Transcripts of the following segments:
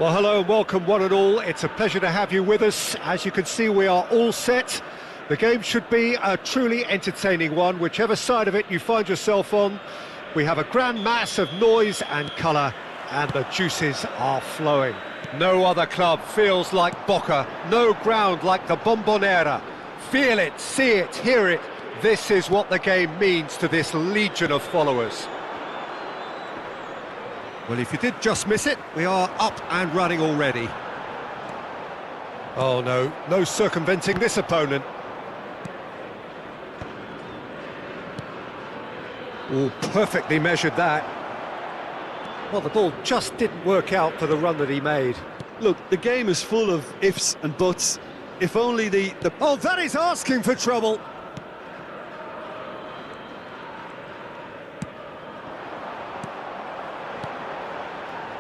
Well, hello and welcome one and all. It's a pleasure to have you with us. As you can see, we are all set. The game should be a truly entertaining one, whichever side of it you find yourself on. We have a grand mass of noise and colour, and the juices are flowing. No other club feels like Boca, no ground like the Bombonera. Feel it, see it, hear it. This is what the game means to this legion of followers. Well, if you did just miss it, we are up and running already. Oh no, no circumventing this opponent. Oh, perfectly measured that. Well, the ball just didn't work out for the run that he made. Look, the game is full of ifs and buts. If only the... Oh, that is asking for trouble.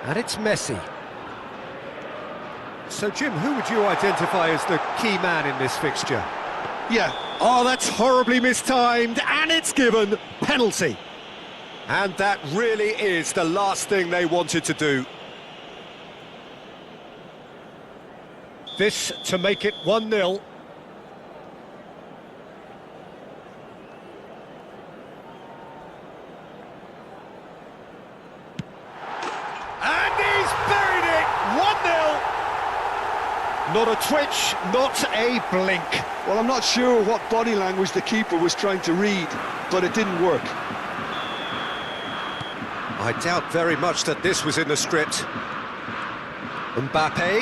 And it's Messi. So, Jim, who would you identify as the key man in this fixture? Yeah. Oh, that's horribly mistimed, and it's given. Penalty. And that really is the last thing they wanted to do. This to make it 1-0. Not a twitch, not a blink. Well, I'm not sure what body language the keeper was trying to read, but it didn't work. I doubt very much that this was in the script. Mbappe.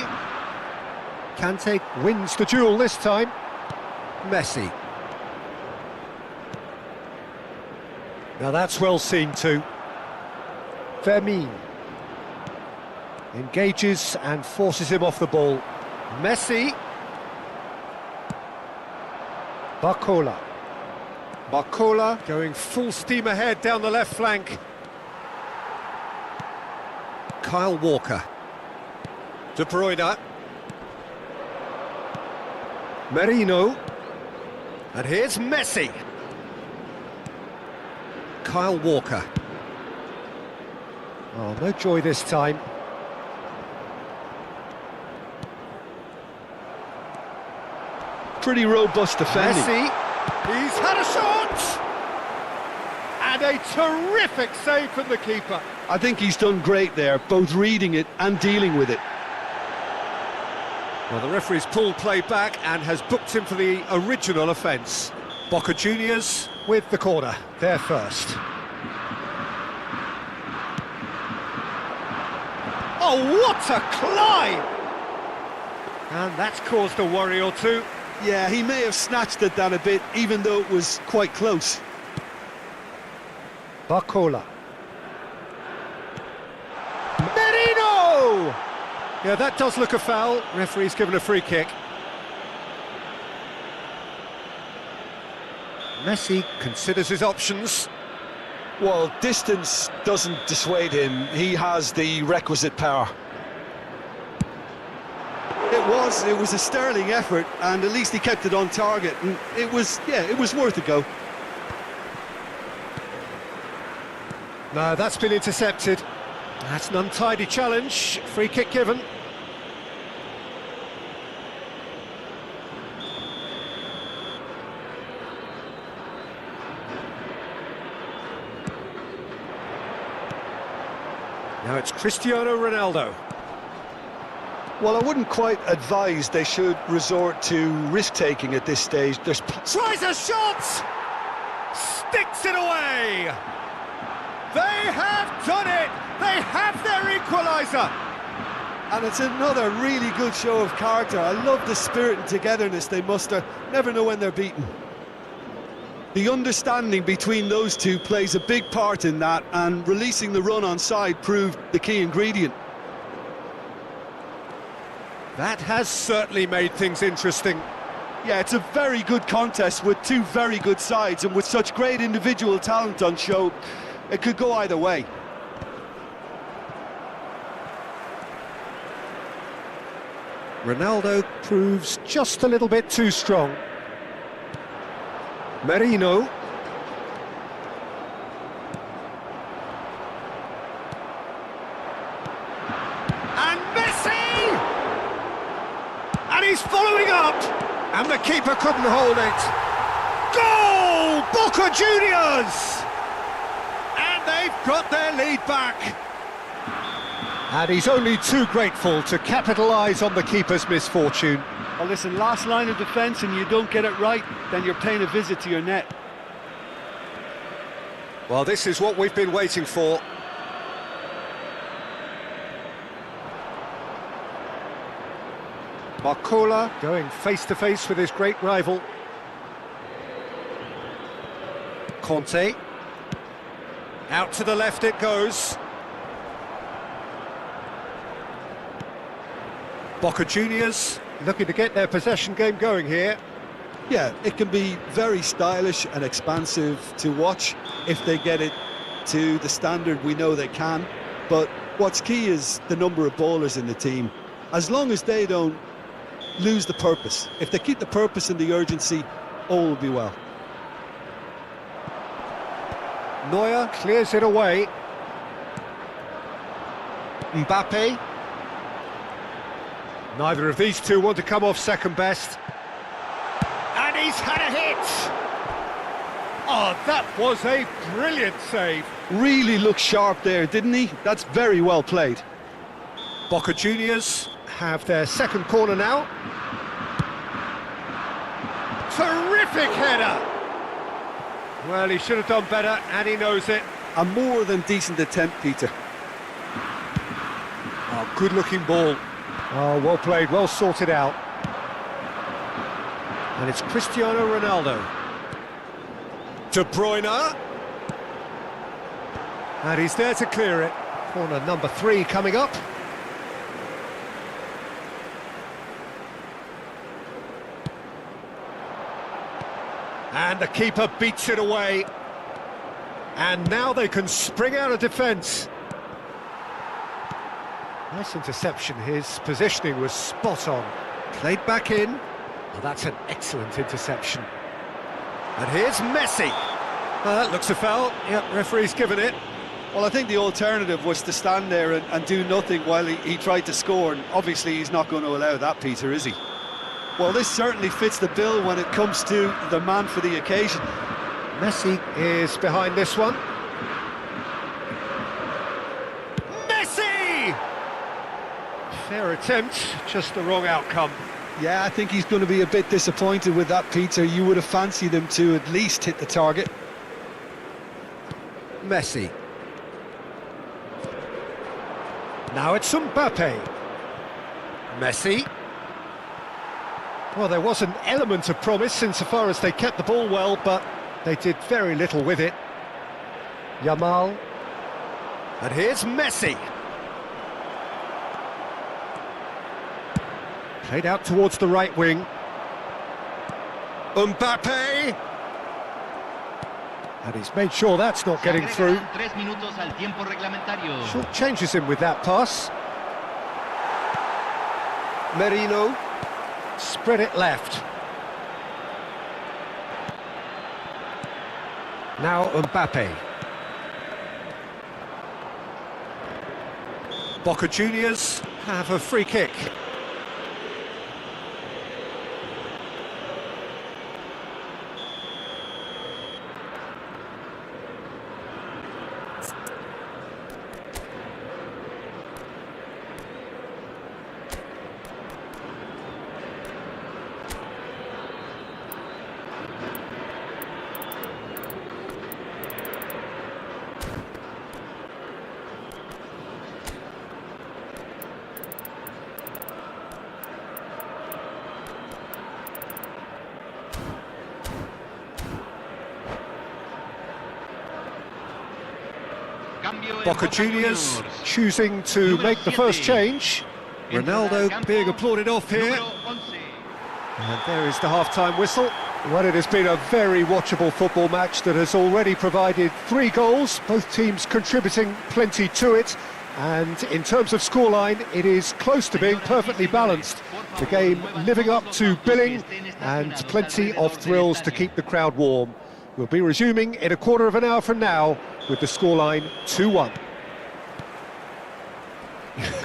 Kante wins the duel this time. Messi. Now that's well seen too. Fermin. Engages and forces him off the ball. Messi. Barcola. Barcola going full steam ahead down the left flank. Kyle Walker. De Bruyne. Merino. And here's Messi. Kyle Walker. Oh, no joy this time. Pretty robust defending. Messi, he's had a shot! And a terrific save from the keeper. I think he's done great there, both reading it and dealing with it. Well, the referee's pulled play back and has booked him for the original offence. Boca Juniors with the corner, there first. Oh, what a climb! And that's caused a worry or two. Yeah, he may have snatched at that a bit, even though it was quite close. Barcola. Merino! Yeah, that does look a foul. Referee's given a free kick. Messi considers his options. Well, distance doesn't dissuade him. He has the requisite power. It was a sterling effort, and at least he kept it on target, and it was worth a go. No, that's been intercepted. That's an untidy challenge. Free kick given. Now it's Cristiano Ronaldo. Well, I wouldn't quite advise they should resort to risk-taking at this stage. Tries a shot! Sticks it away! They have done it! They have their equaliser! And it's another really good show of character. I love the spirit and togetherness they muster. Never know when they're beaten. The understanding between those two plays a big part in that, and releasing the run on side proved the key ingredient. That has certainly made things interesting. Yeah, it's a very good contest with two very good sides, and with such great individual talent on show, it could go either way. Ronaldo proves just a little bit too strong. Merino. And Messi! And he's following up! And the keeper couldn't hold it. Goal! Boca Juniors! And they've got their lead back. And he's only too grateful to capitalise on the keeper's misfortune. Well, listen, last line of defence and you don't get it right, then you're paying a visit to your net. Well, this is what we've been waiting for. Barcola going face-to-face with his great rival. Conte. Out to the left it goes. Boca Juniors looking to get their possession game going here. Yeah, it can be very stylish and expansive to watch if they get it to the standard we know they can. But what's key is the number of ballers in the team. As long as they don't lose the purpose, if they keep the purpose and the urgency, all will be well. Neuer clears it away. Mbappe. Neither of these two want to come off second best. And he's had a hit! Oh, that was a brilliant save. Really looked sharp there, didn't he? That's very well played. Boca Juniors have their second corner now. Terrific header! Well, he should have done better, and he knows it. A more than decent attempt, Peter. Oh, good-looking ball. Oh, well played, well sorted out. And it's Cristiano Ronaldo. De Bruyne. And he's there to clear it. Corner number 3 coming up. And the keeper beats it away. And now they can spring out of defence. Nice interception, his positioning was spot on. Played back in. Oh, that's an excellent interception. And here's Messi. That looks a foul. Yep, referee's given it. Well, I think the alternative was to stand there and do nothing while he tried to score, and obviously he's not going to allow that, Peter, is he? Well, this certainly fits the bill when it comes to the man for the occasion. Messi is behind this one. Messi! Fair attempt, just the wrong outcome. Yeah, I think he's going to be a bit disappointed with that, Peter. You would have fancied him to at least hit the target. Messi. Now it's Mbappe. Messi. Well, there was an element of promise insofar as they kept the ball well, but they did very little with it. Yamal. And here's Messi. Played out towards the right wing. Mbappe! And he's made sure that's not getting through. Short changes him with that pass. Merino. Spread it left. Now Mbappe. Boca Juniors have a free kick. Boca Juniors choosing to make the first change. Ronaldo being applauded off here. And there is the half-time whistle. Well, it has been a very watchable football match that has already provided 3 goals, both teams contributing plenty to it. And in terms of scoreline, it is close to being perfectly balanced. The game living up to billing and plenty of thrills to keep the crowd warm. We'll be resuming in a quarter of an hour from now with the scoreline 2-1.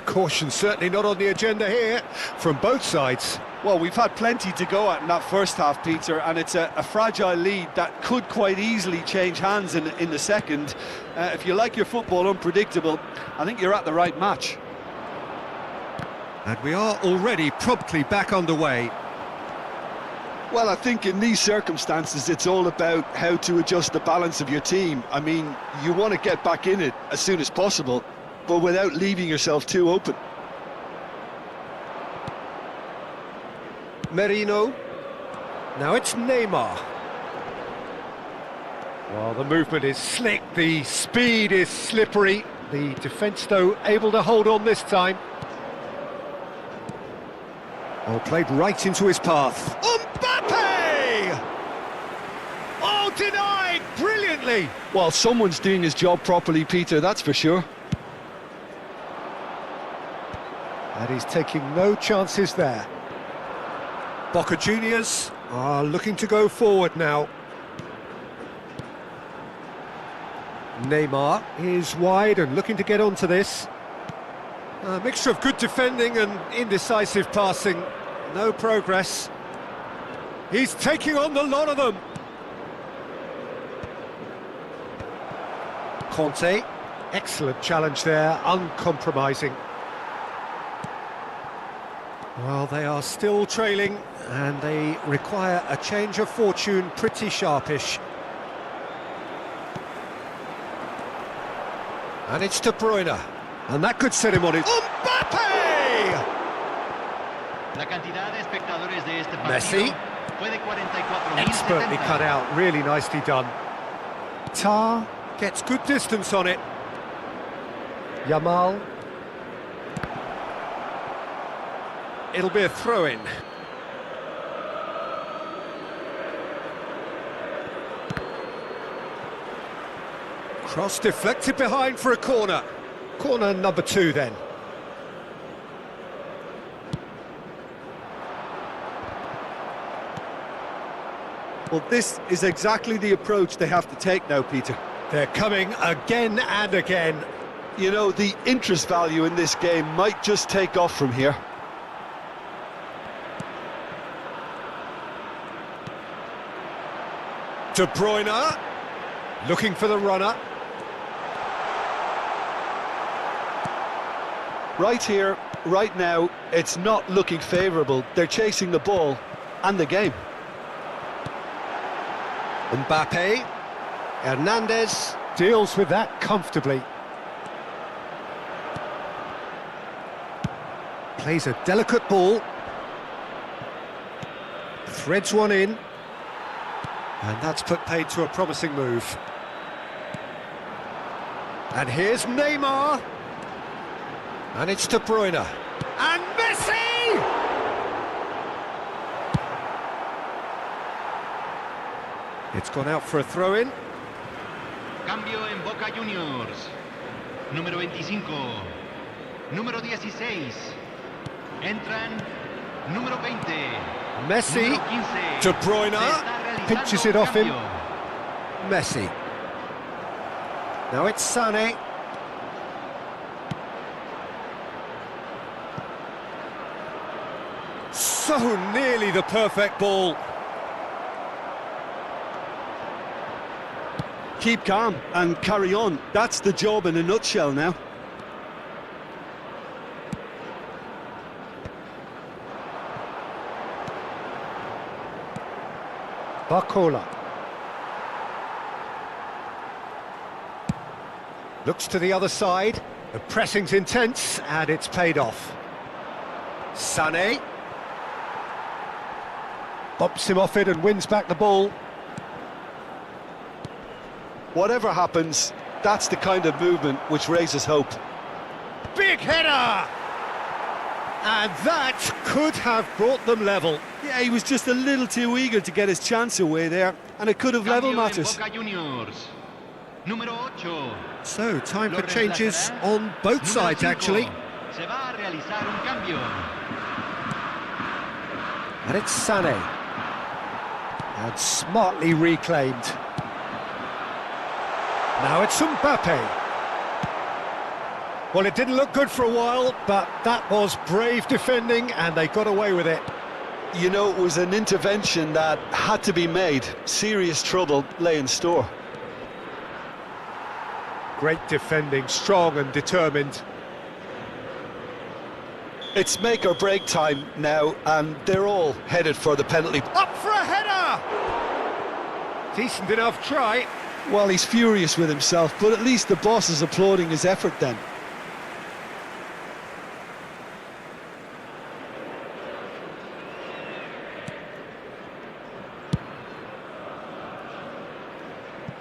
Caution certainly not on the agenda here from both sides. Well, we've had plenty to go at in that first half, Peter, and it's a fragile lead that could quite easily change hands in the second. If you like your football unpredictable, I think you're at the right match. And we are already promptly back underway. Well, I think in these circumstances, it's all about how to adjust the balance of your team. I mean, you want to get back in it as soon as possible, but without leaving yourself too open. Merino. Now it's Neymar. Well, the movement is slick, the speed is slippery. The defence, though, able to hold on this time. Oh, played right into his path. Mbappe! Oh, denied brilliantly! Well, someone's doing his job properly, Peter, that's for sure. And he's taking no chances there. Boca Juniors are looking to go forward now. Neymar is wide and looking to get onto this. A mixture of good defending and indecisive passing. No progress. He's taking on the lot of them. Conte, excellent challenge there, uncompromising. Well, they are still trailing and they require a change of fortune pretty sharpish. And it's De Bruyne. And that could set him on his... Mbappe! Messi. Expertly cut out, really nicely done. Tar gets good distance on it. Yamal. It'll be a throw-in. Cross deflected behind for a corner. Corner number 2 then. Well, this is exactly the approach they have to take now, Peter. They're coming again and again. You know, the interest value in this game might just take off from here. De Bruyne, looking for the runner. Right here, right now, it's not looking favourable. They're chasing the ball and the game. Mbappe, Hernandez deals with that comfortably. Plays a delicate ball. Threads one in. And that's put paid to a promising move. And here's Neymar. And it's De Bruyne. And Messi! It's gone out for a throw-in. Cambio en Boca Juniors. Número 25. Número 16. Entran. Número 20. Messi. Número 15. De Bruyne. Pinches it off him. Messi. Now it's Sané. So nearly the perfect ball. Keep calm and carry on. That's the job in a nutshell now. Barcola. Looks to the other side. The pressing's intense and it's paid off. Sané. Bumps him off it and wins back the ball. Whatever happens, that's the kind of movement which raises hope. Big header! And that could have brought them level. Yeah, he was just a little too eager to get his chance away there, and it could have level Cambio en matters. Boca Juniors. Número 8. So, time for Lo changes reemplazará on both número sides, 5. actually. Se va a realizar un cambio. And it's Sané. And smartly reclaimed. Now it's Mbappe. Well, it didn't look good for a while, but that was brave defending, and they got away with it. You know, it was an intervention that had to be made. Serious trouble lay in store. Great defending, strong and determined. It's make or break time now, and they're all headed for the penalty. Up for a header! Decent enough try. Well, he's furious with himself, but at least the boss is applauding his effort then.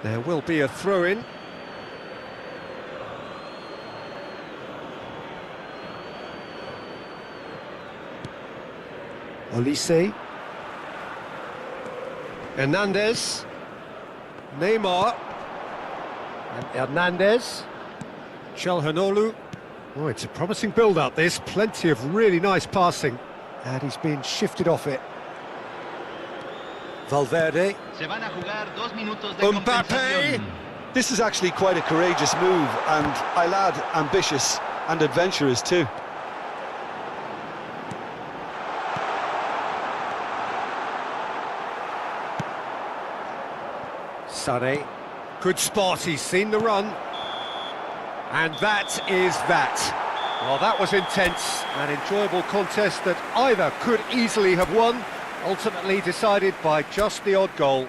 There will be a throw-in. Olise. Hernandez. Neymar. And Hernandez. Çalhanoğlu. Oh, it's a promising build-up, this. Plenty of really nice passing. And he's been shifted off it. Valverde. Se van a jugar 2 minutos de Mbappe. compensación. This is actually quite a courageous move, and I'll add ambitious and adventurous too. Sané. Good spot, he's seen the run. And that is that. Well, that was intense, an enjoyable contest that either could easily have won, ultimately decided by just the odd goal.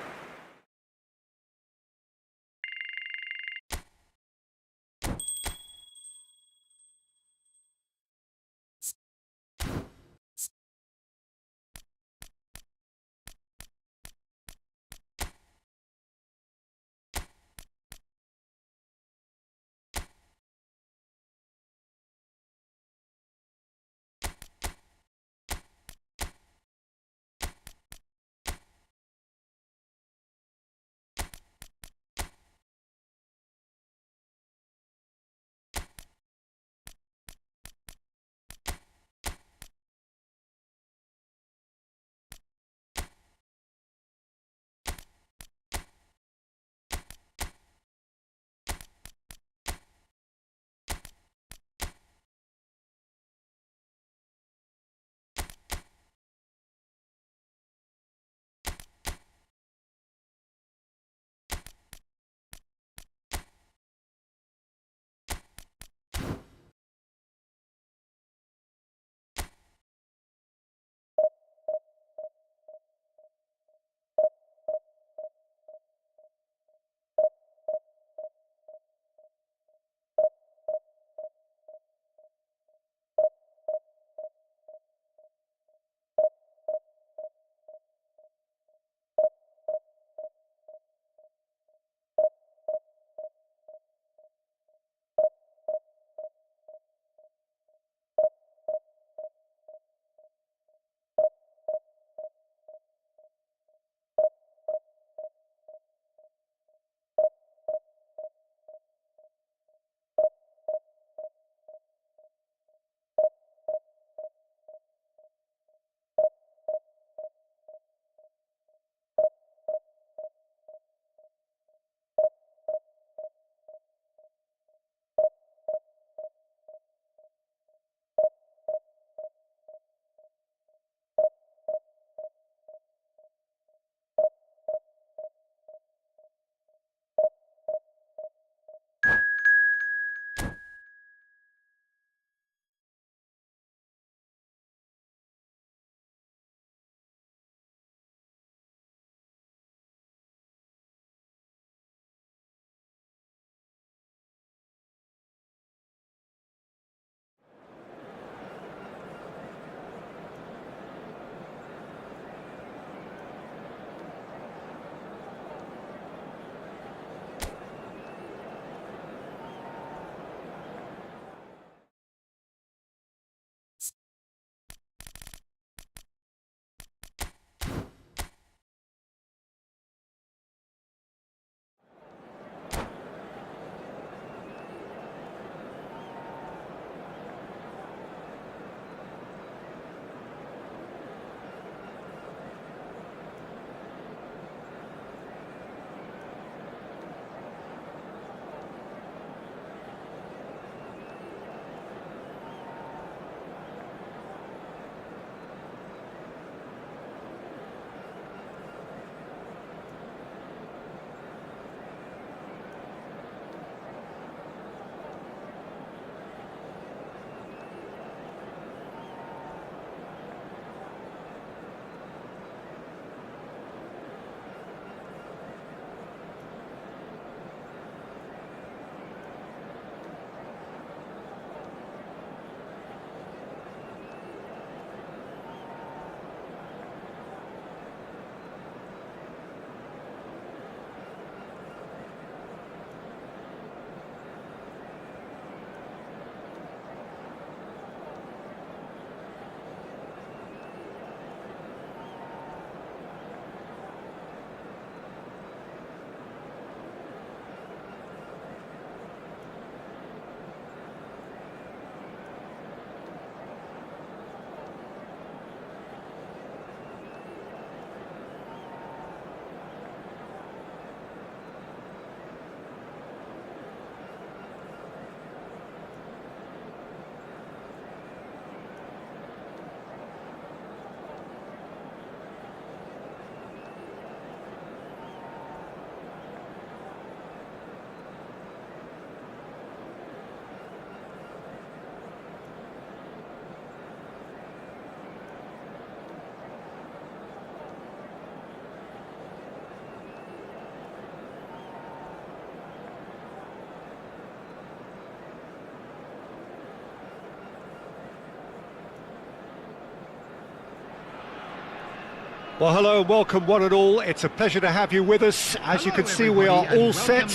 Well, hello and welcome one and all. It's a pleasure to have you with us. As you can see, we are all set.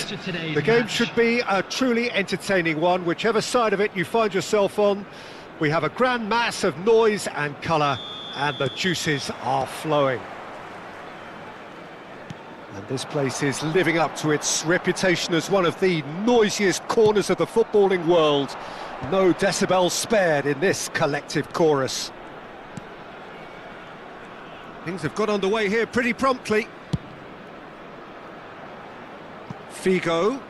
The game should be a truly entertaining one, whichever side of it you find yourself on. We have a grand mass of noise and colour, and the juices are flowing. And this place is living up to its reputation as one of the noisiest corners of the footballing world. No decibels spared in this collective chorus. Things have got underway here pretty promptly. Figo.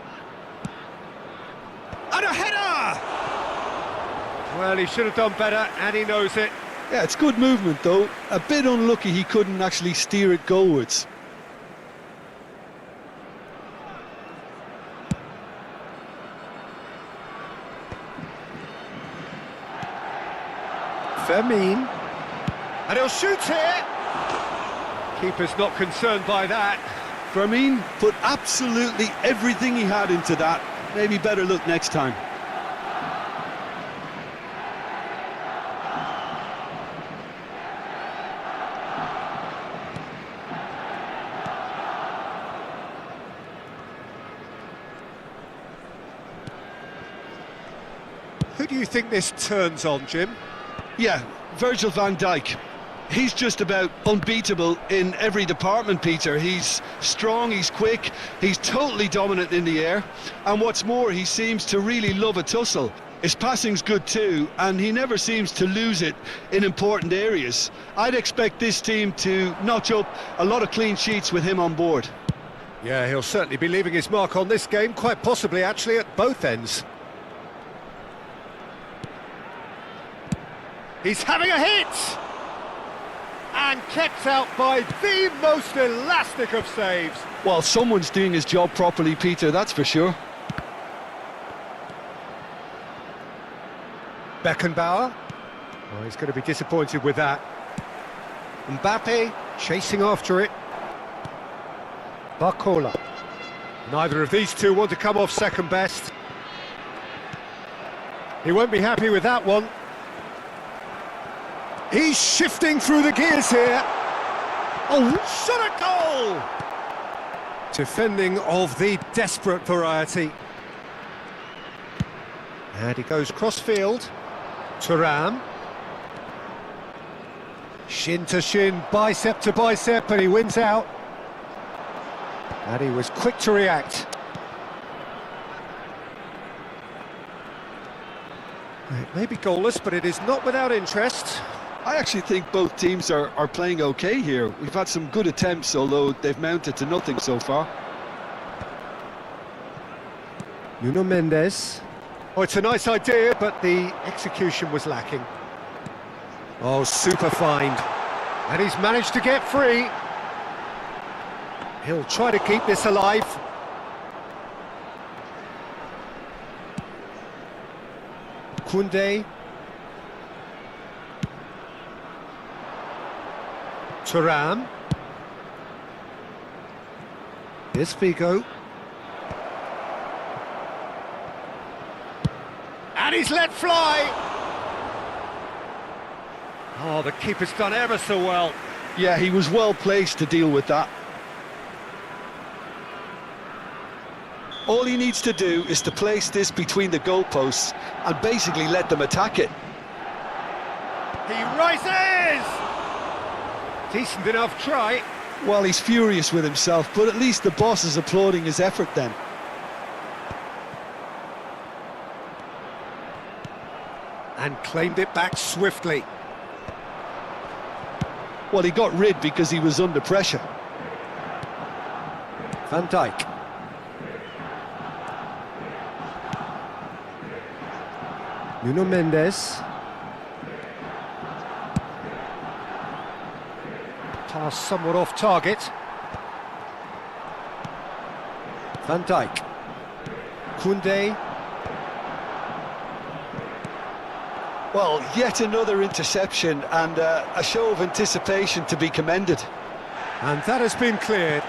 And a header! Well, he should have done better, and he knows it. Yeah, it's good movement, though. A bit unlucky he couldn't actually steer it goalwards. Fermin. And he'll shoot here! Keeper's not concerned by that. Fermin put absolutely everything he had into that. Maybe better look next time. Who do you think this turns on, Jim? Yeah, Virgil van Dijk. He's just about unbeatable in every department, Peter. He's strong, he's quick, he's totally dominant in the air. And what's more, he seems to really love a tussle. His passing's good too, and he never seems to lose it in important areas. I'd expect this team to notch up a lot of clean sheets with him on board. Yeah, he'll certainly be leaving his mark on this game, quite possibly actually at both ends. He's having a hit! And kept out by the most elastic of saves. Well, someone's doing his job properly, Peter, that's for sure. Beckenbauer. Oh, he's going to be disappointed with that. Mbappe chasing after it. Barcola. Neither of these two want to come off second best. He won't be happy with that one. He's shifting through the gears here. Oh, shot a goal! Defending of the desperate variety. And he goes cross-field. Thuram. Shin to shin, bicep to bicep, and he wins out. And he was quick to react. It may be goalless, but it is not without interest. I actually think both teams are playing okay here. We've had some good attempts, although they've mounted to nothing so far. Nuno Mendes. Oh, it's a nice idea, but the execution was lacking. Oh, super find. And he's managed to get free. He'll try to keep this alive. Koundé. Thuram. Here's Figo. And he's let fly! Oh, the keeper's done ever so well. Yeah, he was well placed to deal with that. All he needs to do is to place this between the goalposts and basically let them attack it. He rises! Decent enough try. Well, he's furious with himself, but at least the boss is applauding his effort then. And claimed it back swiftly. Well, he got rid because he was under pressure. Van Dijk. Nuno Mendes. Pass somewhat off target. Van Dijk. Koundé. Well, yet another interception and a show of anticipation to be commended. And that has been cleared.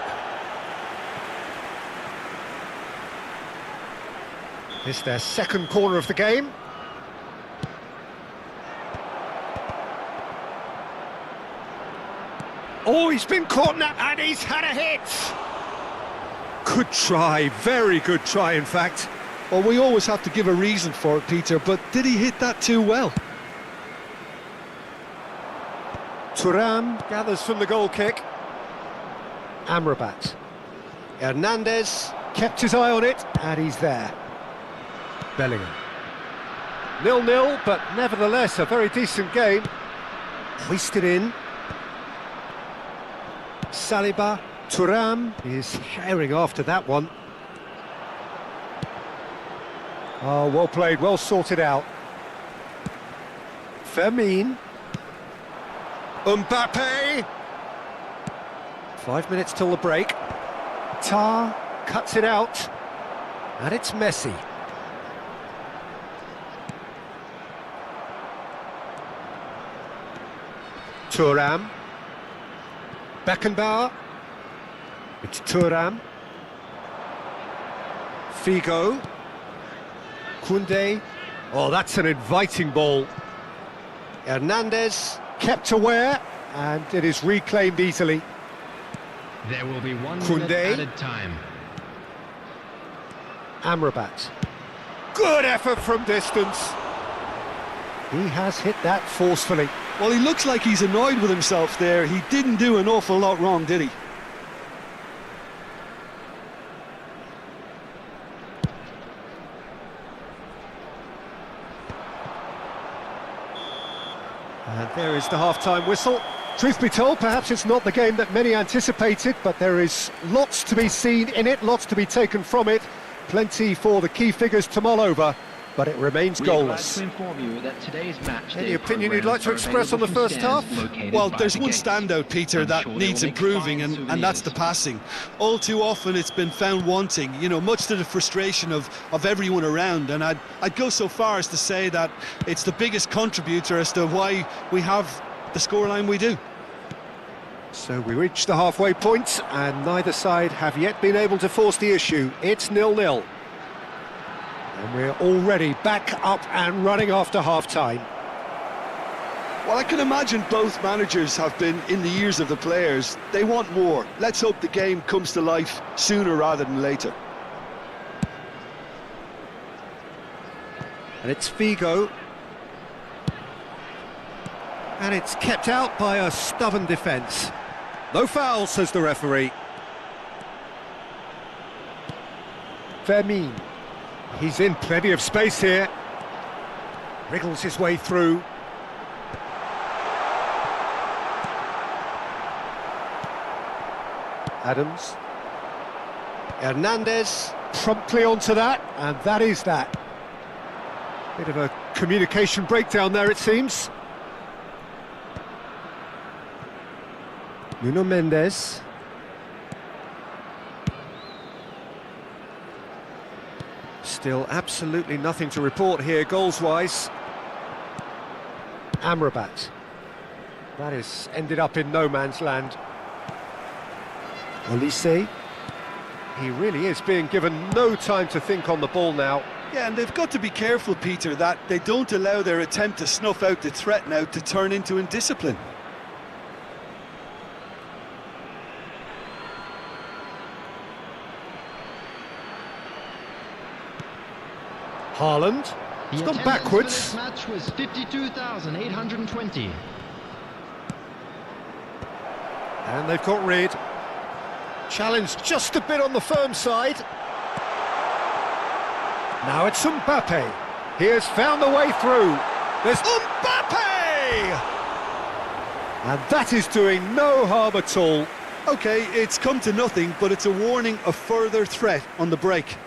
It's their second corner of the game. Oh, he's been caught now, and he's had a hit! Good try, very good try, in fact. Well, we always have to give a reason for it, Peter, but did he hit that too well? Thuram gathers from the goal kick. Amrabat. Hernandez kept his eye on it, and he's there. Bellingham. 0-0, but nevertheless a very decent game. Hoisted in. Saliba. Thuram is sharing after that one. Oh, well played, well sorted out. Fermin. Mbappe. 5 minutes till the break. Tar cuts it out. And it's Messi. Thuram. Beckenbauer. It's Thuram. Figo. Koundé. Oh, that's an inviting ball. Hernandez kept aware, and it is reclaimed easily. There will be 1 Koundé. minute added time. Amrabat. Good effort from distance. He has hit that forcefully. Well, he looks like he's annoyed with himself there. He didn't do an awful lot wrong, did he? And there is the half-time whistle. Truth be told, perhaps it's not the game that many anticipated, but there is lots to be seen in it, lots to be taken from it. Plenty for the key figures to mull over, but it remains goalless. Any opinion you'd like to express on the first half? Well, there's one standout, Peter, that needs improving, and that's the passing. All too often it's been found wanting, you know, much to the frustration of everyone around, and I'd go so far as to say that it's the biggest contributor as to why we have the scoreline we do. So we reach the halfway point, and neither side have yet been able to force the issue. It's 0-0. And we're already back up and running after half-time. Well, I can imagine both managers have been in the ears of the players. They want more. Let's hope the game comes to life sooner rather than later. And it's Figo. And it's kept out by a stubborn defence. No foul, says the referee. Fermin. He's in plenty of space here. Wriggles his way through. Adams. Hernandez promptly onto that, and that is that. Bit of a communication breakdown there, it seems. Nuno Mendes. Still absolutely nothing to report here goals-wise. Amrabat. That has ended up in no man's land. Olise. He really is being given no time to think on the ball now. Yeah, and they've got to be careful, Peter, that they don't allow their attempt to snuff out the threat now to turn into indiscipline. Haaland. He's gone backwards. This match was 52,820. And they've got rid. Challenge just a bit on the firm side. Now it's Mbappe. He has found the way through. There's Mbappe! And that is doing no harm at all. OK, it's come to nothing, but it's a warning of further threat on the break.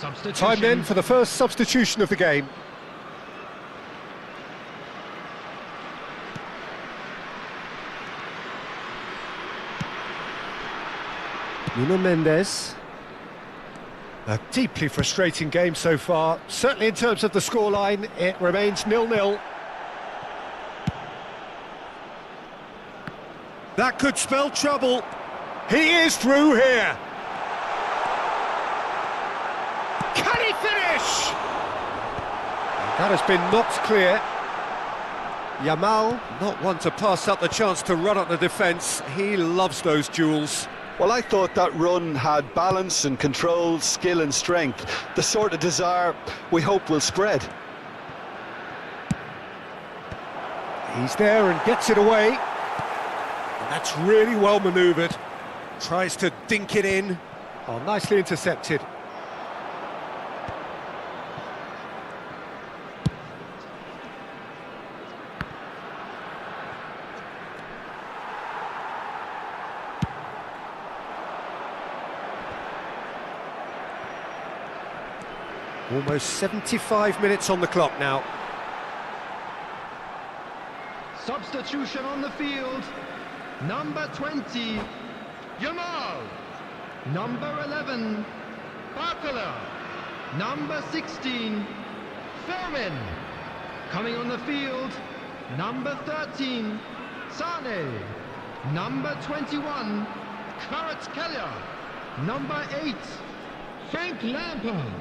Substitution. Time then for the first substitution of the game. Nuno Mendes. A deeply frustrating game so far. Certainly in terms of the scoreline, it remains 0-0. That could spell trouble. He is through here. Can he finish? That has been knocked clear. Yamal, not one to pass up the chance to run at the defence. He loves those duels. Well, I thought that run had balance and control, skill and strength. The sort of desire we hope will spread. He's there and gets it away. And that's really well manoeuvred. Tries to dink it in. Oh, nicely intercepted. Almost 75 minutes on the clock now. Substitution on the field. Number 20, Yamal. Number 11, Barcola. Number 16, Fermin. Coming on the field, number 13, Sane. Number 21, Kvaratskhelia. Number 8, Frank Lampard.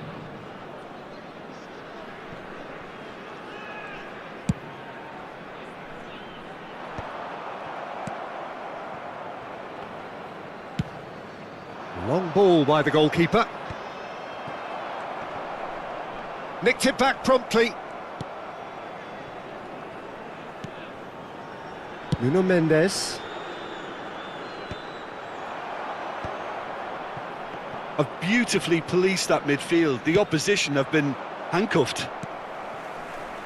Long ball by the goalkeeper. Nicked it back promptly. Nuno Mendes. Have beautifully policed that midfield. The opposition have been handcuffed.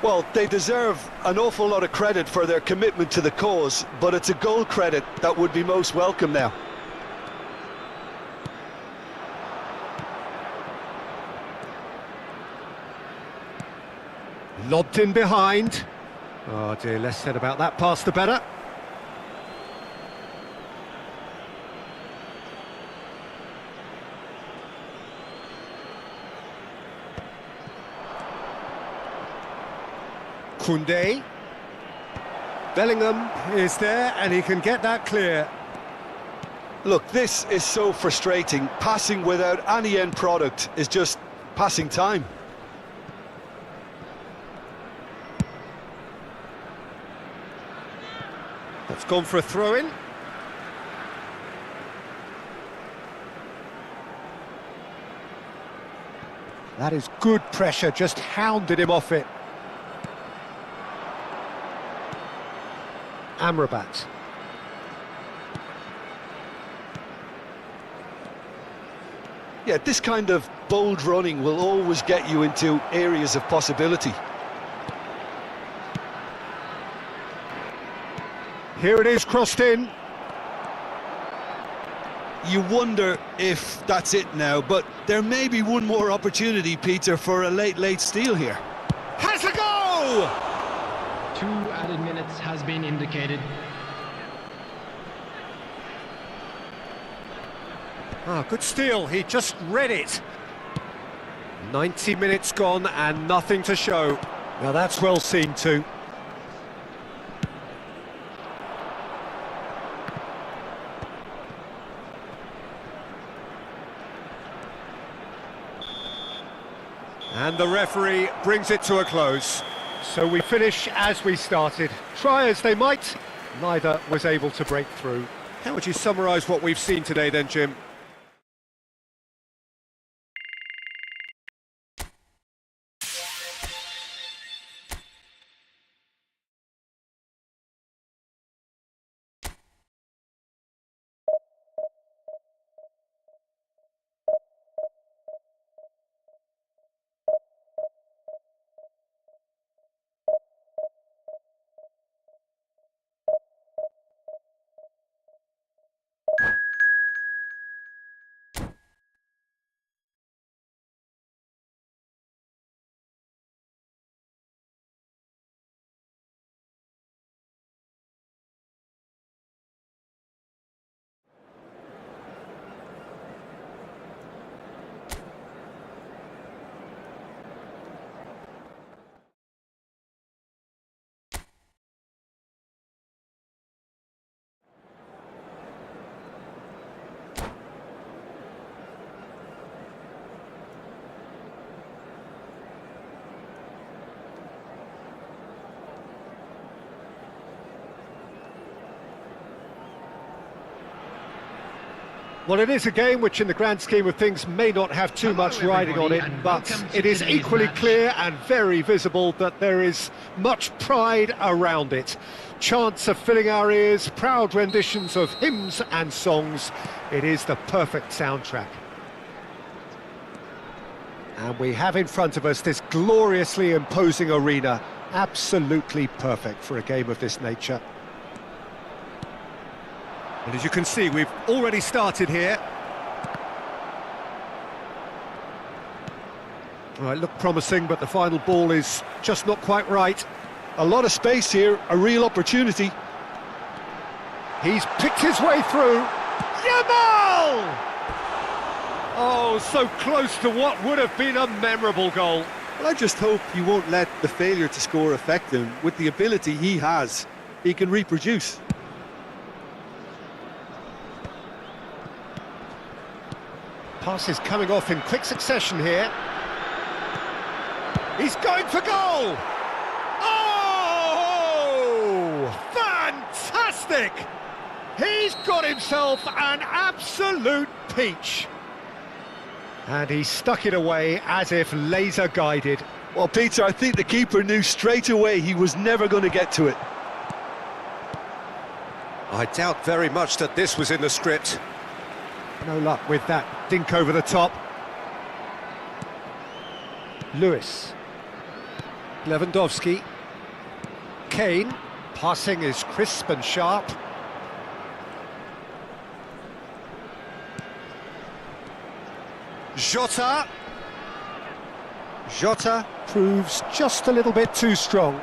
Well, they deserve an awful lot of credit for their commitment to the cause, but it's a goal credit that would be most welcome now. Lobbed in behind. Oh dear, less said about that pass the better. Koundé. Bellingham is there and he can get that clear. Look, this is so frustrating. Passing without any end product is just passing time. That's gone for a throw-in. That is good pressure, just hounded him off it. Amrabat. Yeah, this kind of bold running will always get you into areas of possibility. Here it is, crossed in. You wonder if that's it now, but there may be one more opportunity, Peter, for a late steal here. Has a go! 2 added minutes has been indicated. Ah, good steal, he just read it. 90 minutes gone and nothing to show. Now that's well seen too. And the referee brings it to a close. So we finish as we started. Try as they might, neither was able to break through. How would you summarise what we've seen today then, Jim? Well, it is a game which in the grand scheme of things may not have too much riding on it, but it is equally clear and very visible that there is much pride around it. Chants are filling our ears, proud renditions of hymns and songs. It is the perfect soundtrack. And we have in front of us this gloriously imposing arena, absolutely perfect for a game of this nature. And as you can see, we've already started here. Well, it looked promising, but the final ball is just not quite right. A lot of space here, a real opportunity. He's picked his way through. Yamal! Oh, so close to what would have been a memorable goal. Well, I just hope you won't let the failure to score affect him. With the ability he has, he can reproduce. Passes coming off in quick succession here. He's going for goal! Oh! Fantastic! He's got himself an absolute peach. And he stuck it away as if laser guided. Well, Peter, I think the keeper knew straight away he was never going to get to it. I doubt very much that this was in the script. No luck with that dink over the top. Lewis. Lewandowski. Kane. Passing is crisp and sharp. Jota. Jota proves just a little bit too strong.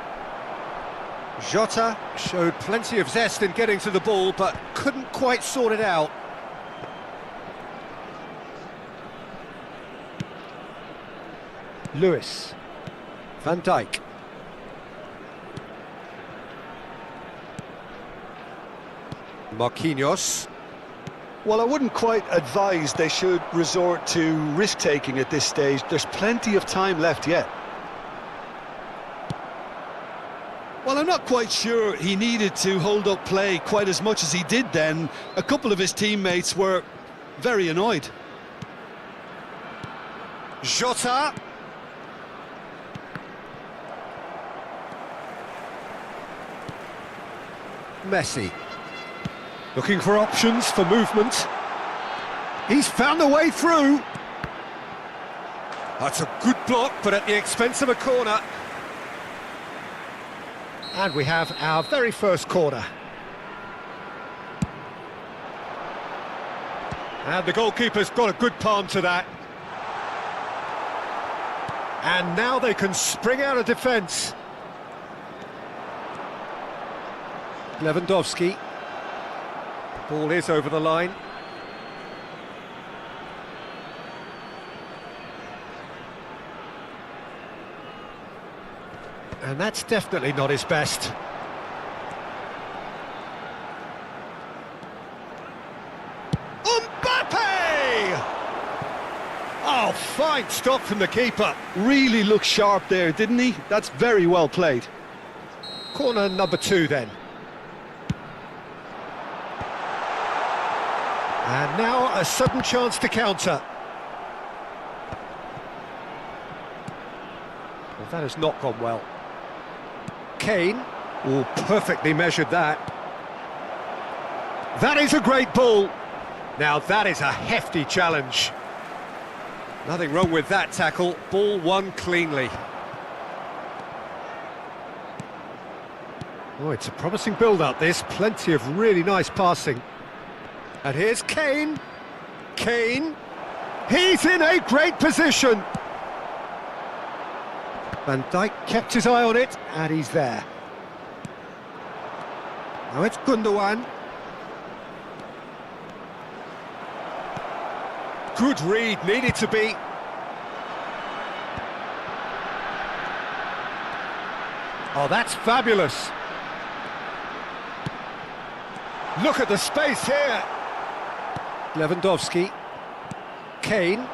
Jota showed plenty of zest in getting to the ball, but couldn't quite sort it out. Lewis. Van Dijk. Marquinhos. Well, I wouldn't quite advise they should resort to risk-taking at this stage. There's plenty of time left yet. Well, I'm not quite sure he needed to hold up play quite as much as he did then. A couple of his teammates were very annoyed. Jota. Messi. Looking for options for movement. He's found a way through. That's a good block, but at the expense of a corner. And we have our very first corner. And the goalkeeper's got a good palm to that. And now they can spring out of defence. Lewandowski. Ball is over the line. And that's definitely not his best. Mbappe! Oh, fine stop from the keeper. Really looked sharp there, didn't he? That's very well played. Corner number 2 then. And now a sudden chance to counter. Well, that has not gone well. Kane. Oh, perfectly measured that. That is a great ball. Now that is a hefty challenge. Nothing wrong with that tackle. Ball won cleanly. Oh, it's a promising build-up, this. Plenty of really nice passing. And here's Kane. Kane. He's in a great position. Van Dijk kept his eye on it, and he's there. Now it's Gundogan. Good read, needed to be. Oh, that's fabulous. Look at the space here. Lewandowski. Kane.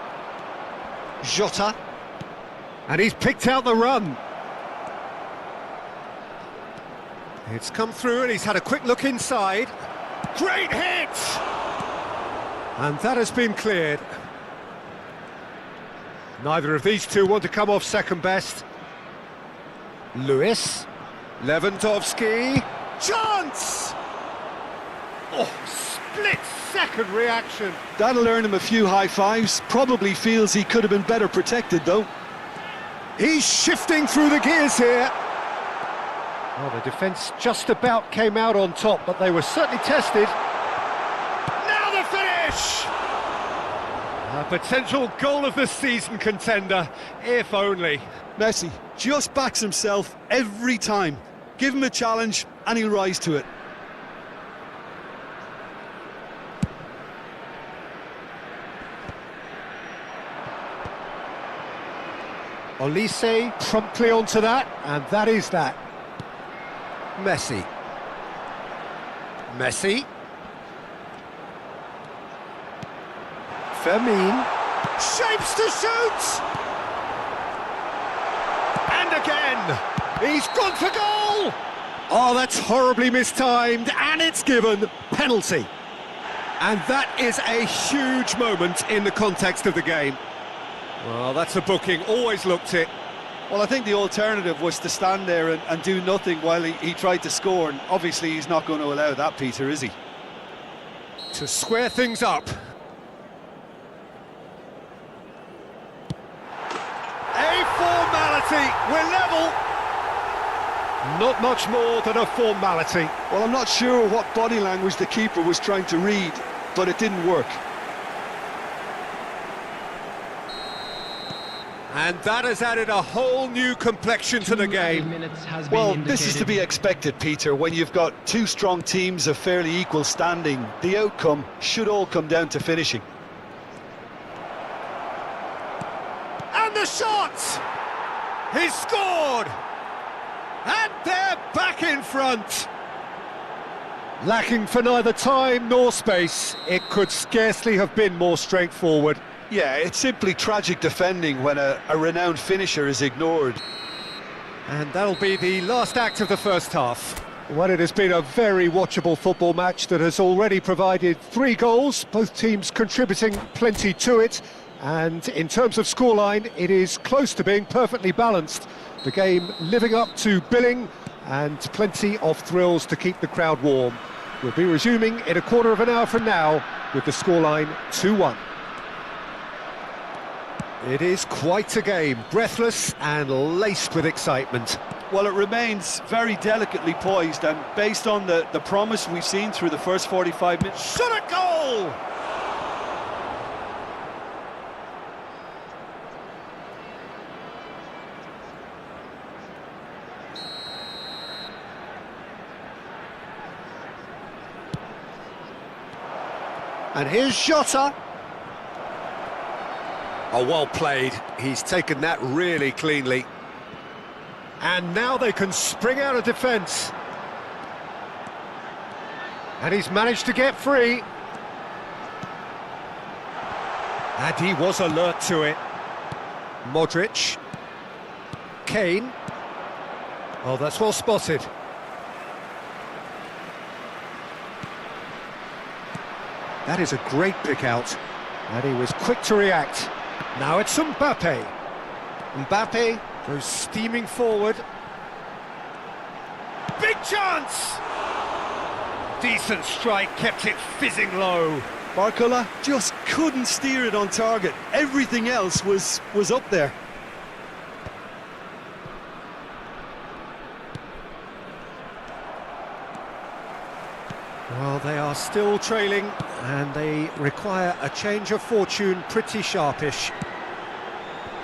Jota. And he's picked out the run. It's come through and he's had a quick look inside. Great hit! And that has been cleared. Neither of these two want to come off second best. Lewis. Lewandowski. Chance! Oh, split-second reaction. That'll earn him a few high fives. Probably feels he could have been better protected, though. He's shifting through the gears here. Well, the defence just about came out on top, but they were certainly tested. Now the finish! A potential goal of the season contender, if only. Messi just backs himself every time. Give him a challenge and he'll rise to it. Olise promptly onto that, and that is that. Messi. Messi. Fermin. Shapes to shoot! And again! He's gone for goal! Oh, that's horribly mistimed, and it's given. Penalty. And that is a huge moment in the context of the game. Well, that's a booking, always looked it. Well, I think the alternative was to stand there and do nothing while he tried to score, and obviously he's not going to allow that, Peter, is he? To square things up. A formality, we're level. Not much more than a formality. Well, I'm not sure what body language the keeper was trying to read, but it didn't work. And that has added a whole new complexion to the game. Well, this is to be expected, Peter. When you've got two strong teams of fairly equal standing, the outcome should all come down to finishing. And the shot! He's scored! And they're back in front! Lacking for neither time nor space, it could scarcely have been more straightforward. Yeah, it's simply tragic defending when a renowned finisher is ignored. And that'll be the last act of the first half. Well, it has been a very watchable football match that has already provided 3 goals, both teams contributing plenty to it. And in terms of scoreline, it is close to being perfectly balanced. The game living up to billing and plenty of thrills to keep the crowd warm. We'll be resuming in a quarter of an hour from now with the scoreline 2-1. It is quite a game, breathless and laced with excitement. Well, it remains very delicately poised, and based on the promise we've seen through the first 45 minutes... Shot at goal! And here's Jota. Oh, well played. He's taken that really cleanly. And now they can spring out of defence. And he's managed to get free. And he was alert to it. Modric. Kane. Oh, that's well spotted. That is a great pick out. And he was quick to react. Now it's Mbappe. Mbappe goes steaming forward. Big chance! Decent strike, kept it fizzing low. Barcola just couldn't steer it on target. Everything else was up there. Well, they are still trailing, and they require a change of fortune pretty sharpish.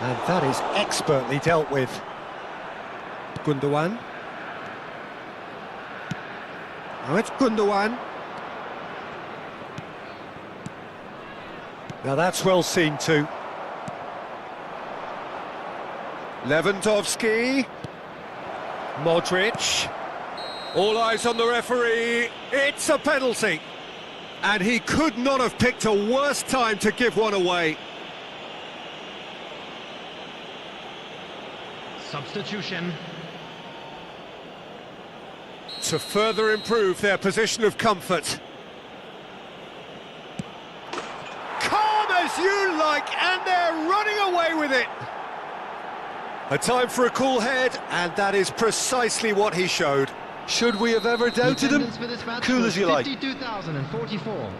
And that is expertly dealt with. Gundogan. Now it's Gundogan. Now that's well seen too. Lewandowski. Modric. All eyes on the referee. It's a penalty. And he could not have picked a worse time to give one away. Substitution. To further improve their position of comfort. you like, and they're running away with it. A time for a cool head, and that is precisely what he showed. Should we have ever doubted him? Cool as you like. 52,044.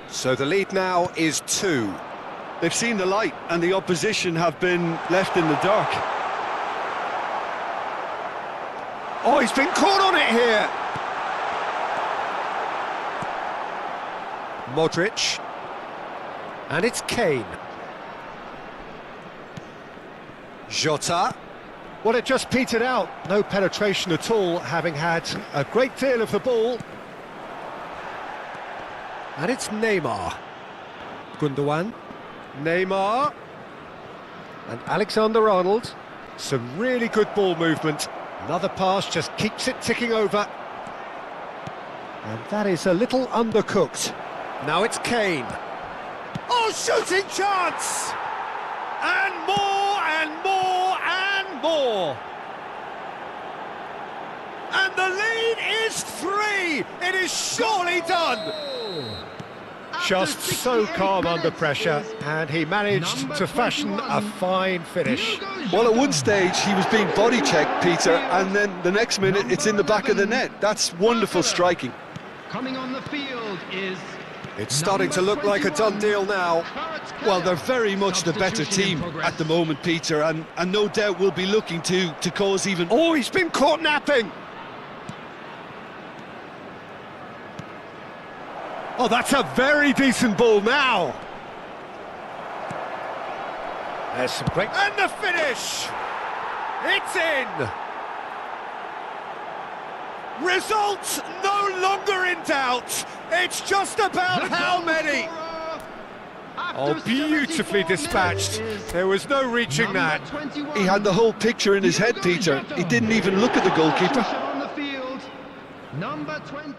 So the lead now is 2. They've seen the light, and the opposition have been left in the dark. Oh, he's been caught on it here. Modric. And it's Kane. Jota. Well, it just petered out. No penetration at all, having had a great deal of the ball. And it's Neymar. Gundogan. Neymar. And Alexander-Arnold. Some really good ball movement. Another pass just keeps it ticking over. And that is a little undercooked. Now it's Kane. Oh, shooting chance! And more, and more, and more. And the lead is 3. It is surely done. Just so calm under pressure, and he managed to fashion a fine finish. Well, at one stage he was being body checked, Peter, and then the next minute it's in the back of the net. That's wonderful striking. Coming on the field is... It's starting to look like a done deal now. Well, they're very much the better team at the moment, Peter, and no doubt will be looking to cause even... Oh, he's been caught napping! Oh, that's a very decent ball now. There's some great... And the finish! It's in! Results no longer in doubt. It's just about how many. Oh, beautifully dispatched. There was no reaching that. He had the whole picture in his head, Peter. He didn't even look at the goalkeeper. On the field, number 20.